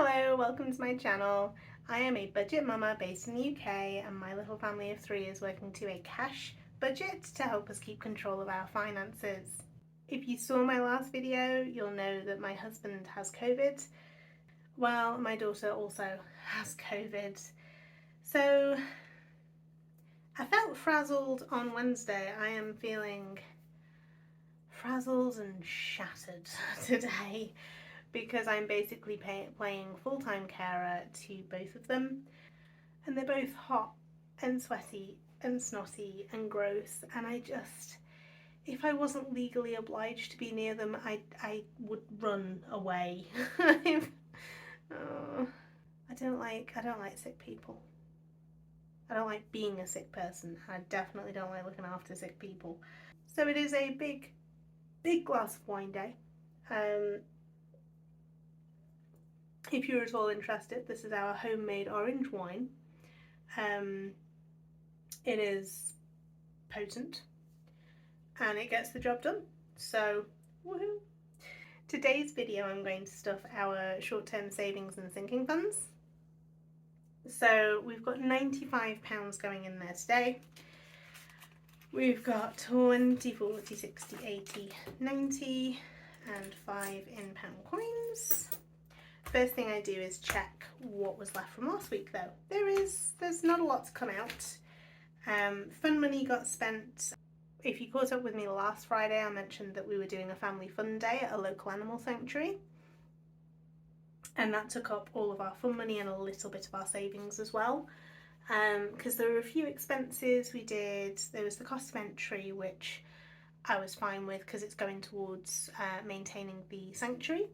Hello, welcome to my channel. I am a budget mama based in the UK and my little family of 3 is working to a cash budget to help us keep control of our finances. If you saw my last video, you'll know that my husband has COVID. Well, my daughter also has COVID. So I felt frazzled on Wednesday. I am feeling frazzled and shattered today, because I'm basically playing full-time carer to both of them, and they're both hot and sweaty and snotty and gross, and if I wasn't legally obliged to be near them, I would run away. Oh, I don't like sick people. I don't like being a sick person. I definitely don't like looking after sick people. So it is a big glass of wine day. If you're at all interested, this is our homemade orange wine. It is potent and it gets the job done, so woohoo! Today's video I'm going to stuff our short-term savings and sinking funds. So we've got £95 going in there today. We've got 20, 40, 60, 80, 90 and 5 in pound coins. First thing I do is check what was left from last week though. There's not a lot to come out. Fun money got spent. If you caught up with me last Friday, I mentioned that we were doing a family fun day at a local animal sanctuary. And that took up all of our fun money and a little bit of our savings as well. Because there were a few expenses we did. There was the cost of entry, which I was fine with because it's going towards maintaining the sanctuary.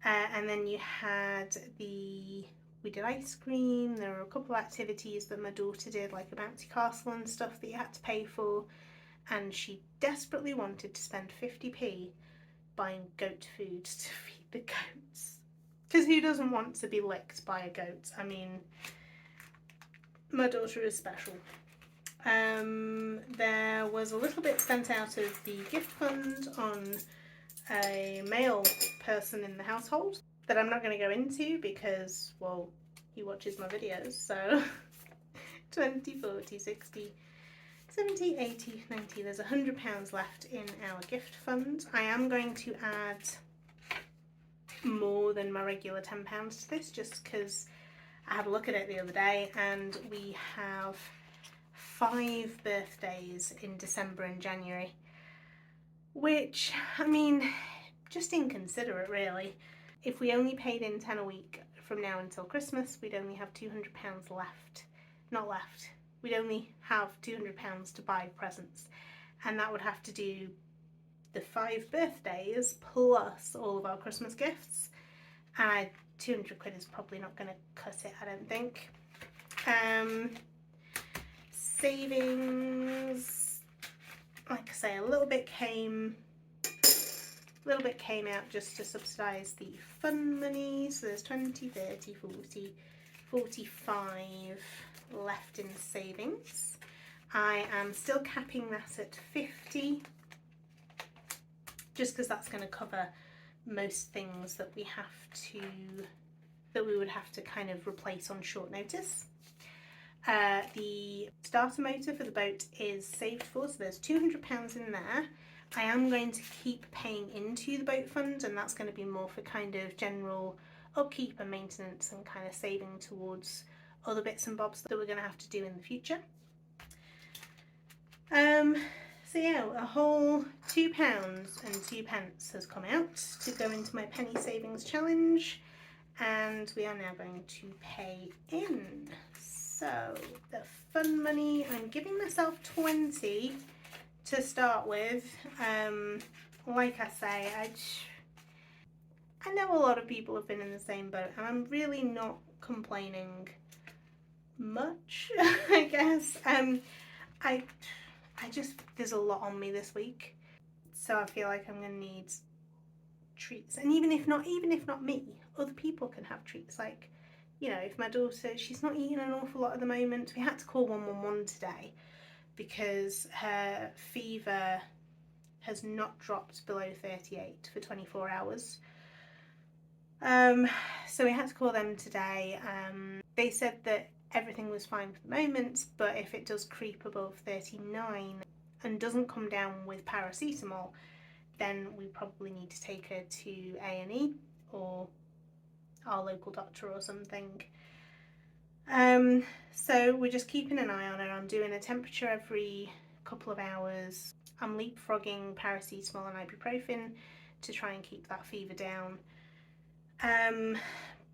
And then you had we did ice cream. There were a couple of activities that my daughter did, like a bouncy castle and stuff that you had to pay for, and she desperately wanted to spend 50p buying goat food to feed the goats, because who doesn't want to be licked by a goat? I mean, my daughter is special. There was a little bit spent out of the gift fund on a male person in the household that I'm not going to go into because, well, he watches my videos. So 20, 40, 60, 70, 80, 90, there's £100 left in our gift fund. I am going to add more than my regular £10 to this, just because I had a look at it the other day and we have 5 birthdays in December and January, which, I mean, just inconsiderate really. If we only paid in 10 a week from now until Christmas, we'd only have £200 left. Not left. We'd only have £200 to buy presents, and that would have to do the 5 birthdays plus all of our Christmas gifts. And 200 quid is probably not going to cut it, I don't think. Savings, like I say, a little bit came out just to subsidise the fun money. So there's 20, 30, 40, 45 left in savings. I am still capping that at 50, just because that's going to cover most things that we would have to kind of replace on short notice. The starter motor for the boat is saved for, so there's £200 in there. I am going to keep paying into the boat fund, and that's going to be more for kind of general upkeep and maintenance and kind of saving towards other bits and bobs that we're going to have to do in the future. So yeah, a whole £2.02 has come out to go into my penny savings challenge, and we are now going to pay in. So the fun money, I'm giving myself 20 to start with. Like I say, I know a lot of people have been in the same boat, and I'm really not complaining much, I guess. There's a lot on me this week, so I feel like I'm gonna need treats. And even if not me, other people can have treats. Like, you know, if my daughter, she's not eating an awful lot at the moment. We had to call 111 today because her fever has not dropped below 38 for 24 hours. So we had to call them today. They said that everything was fine for the moment, but if it does creep above 39 and doesn't come down with paracetamol, then we probably need to take her to A&E or our local doctor or something. So we're just keeping an eye on her. I'm doing a temperature every couple of hours. I'm leapfrogging paracetamol and ibuprofen to try and keep that fever down.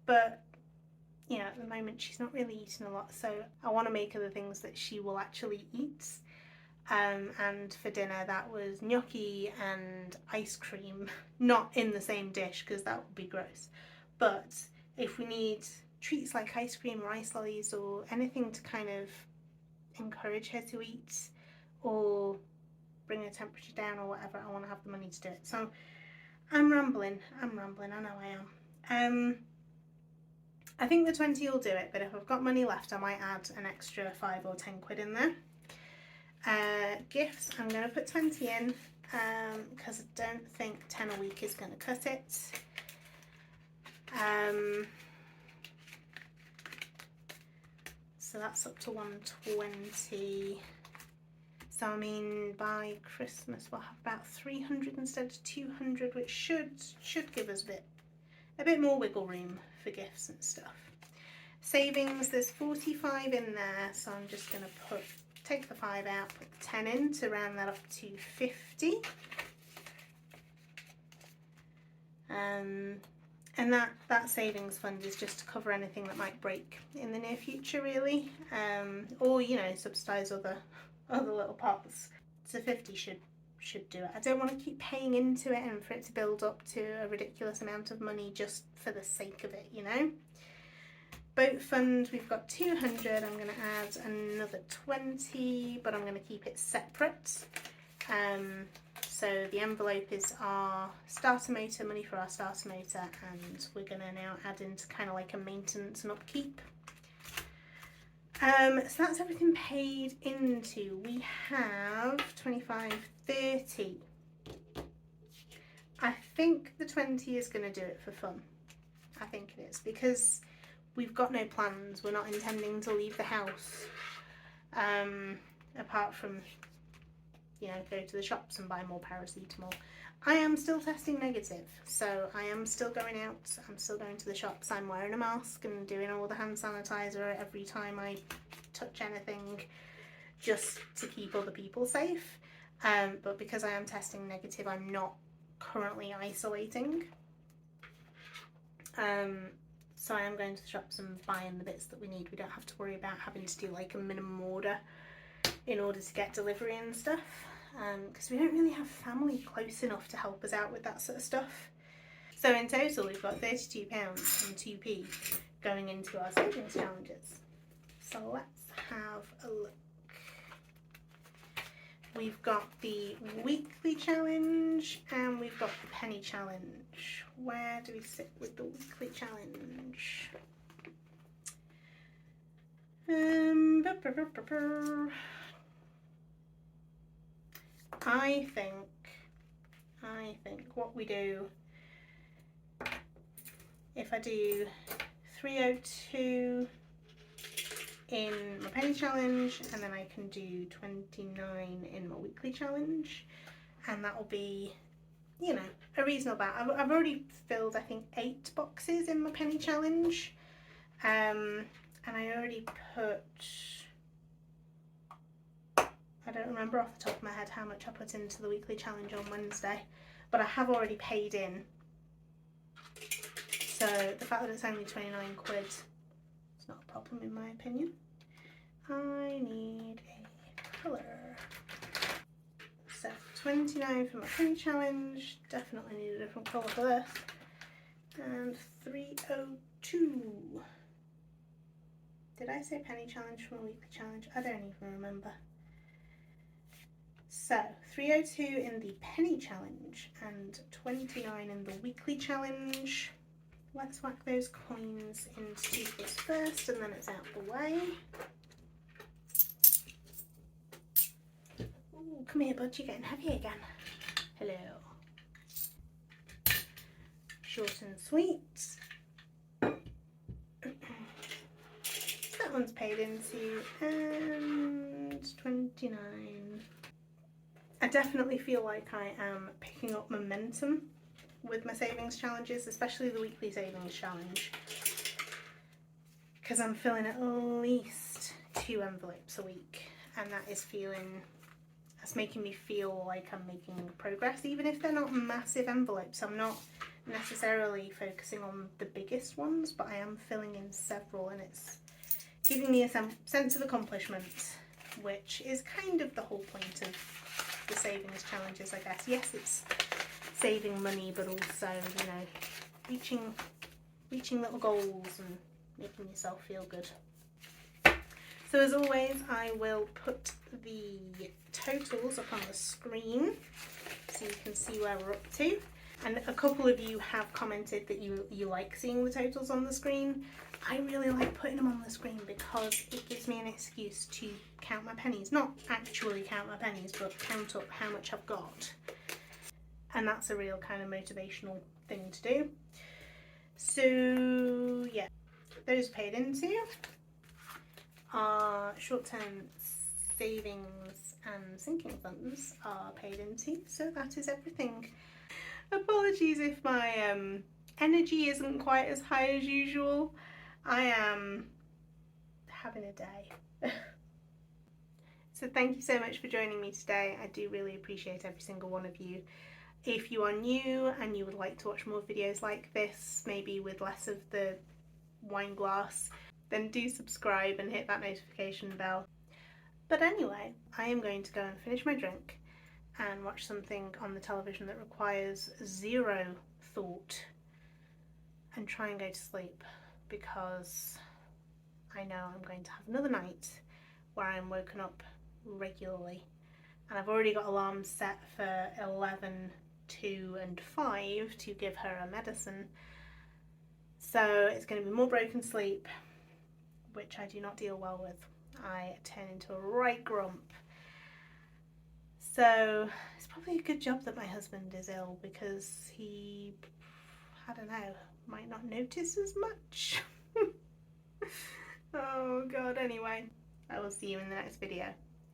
But you know, at the moment she's not really eating a lot, so I want to make her the things that she will actually eat. And for dinner that was gnocchi and ice cream, not in the same dish because that would be gross, but if we need treats like ice cream or ice lollies or anything to kind of encourage her to eat or bring her temperature down or whatever, I want to have the money to do it. So I'm rambling, I know I am. I think the 20 will do it, but if I've got money left I might add an extra 5 or 10 quid in there. Gifts, I'm going to put 20 in because I don't think 10 a week is going to cut it. So that's up to 120. So I mean by Christmas we'll have about 300 instead of 200, which should give us a bit more wiggle room for gifts and stuff. Savings, there's 45 in there, so I'm just going to take the 5 out, put 10 in to round that up to 50. And that savings fund is just to cover anything that might break in the near future, really, or you know, subsidise other little pots. So 50 should do it. I don't want to keep paying into it and for it to build up to a ridiculous amount of money just for the sake of it, you know. Boat fund, we've got 200. I'm going to add another 20, but I'm going to keep it separate. So the envelope is our starter motor, money for our starter motor, and we're going to now add into kind of like a maintenance and upkeep. So that's everything paid into. We have 25, 30. I think the 20 is going to do it for fun. I think it is, because we've got no plans. We're not intending to leave the house, apart from, you know, go to the shops and buy more paracetamol. I am still testing negative, so I am still going out, I'm still going to the shops, I'm wearing a mask and doing all the hand sanitizer every time I touch anything, just to keep other people safe. But because I am testing negative, I'm not currently isolating. So I am going to the shops and buying the bits that we need. We don't have to worry about having to do like a minimum order in order to get delivery and stuff, because we don't really have family close enough to help us out with that sort of stuff. So in total we've got £32 and 2p going into our savings challenges. So let's have a look. We've got the weekly challenge and we've got the penny challenge. Where do we sit with the weekly challenge? I think what we do, if I do 302 in my penny challenge and then I can do 29 in my weekly challenge, and that will be, you know, a reasonable amount. I've already filled I think 8 boxes in my penny challenge, and I already put, I don't remember off the top of my head how much I put into the weekly challenge on Wednesday, but I have already paid in, so the fact that it's only 29 quid, it's not a problem in my opinion. I need a colour. So 29 for my penny challenge, definitely need a different colour for this, and 302. Did I say penny challenge from a weekly challenge? I don't even remember. So 302 in the penny challenge and 29 in the weekly challenge. Let's whack those coins into this first and then it's out the way. Ooh, come here bud, you're getting heavy again. Hello. Short and sweet. one's paid into, and 29. I definitely feel like I am picking up momentum with my savings challenges, especially the weekly savings challenge, because I'm filling at least 2 envelopes a week, and that's making me feel like I'm making progress, even if they're not massive envelopes. I'm not necessarily focusing on the biggest ones, but I am filling in several, and it's giving me a sense of accomplishment, which is kind of the whole point of the savings challenges, I guess. Yes, it's saving money, but also, you know, reaching little goals and making yourself feel good. So as always, I will put the totals up on the screen so you can see where we're up to. And a couple of you have commented that you like seeing the totals on the screen. I really like putting them on the screen because it gives me an excuse to count my pennies. Not actually count my pennies, but count up how much I've got. And that's a real kind of motivational thing to do. So yeah, those paid into our short-term savings and sinking funds are paid into. So that is everything. Apologies if my energy isn't quite as high as usual. I am having a day. So thank you so much for joining me today. I do really appreciate every single one of you. If you are new and you would like to watch more videos like this, maybe with less of the wine glass, then do subscribe and hit that notification bell. But anyway, I am going to go and finish my drink and watch something on the television that requires zero thought and try and go to sleep, because I know I'm going to have another night where I'm woken up regularly, and I've already got alarms set for 11, 2 and 5 to give her a medicine, so it's going to be more broken sleep, which I do not deal well with. I turn into a right grump. So it's probably a good job that my husband is ill, because he, I don't know, might not notice as much. Oh god, anyway, I will see you in the next video.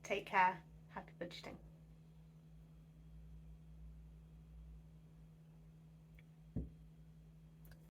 Take care. Happy budgeting.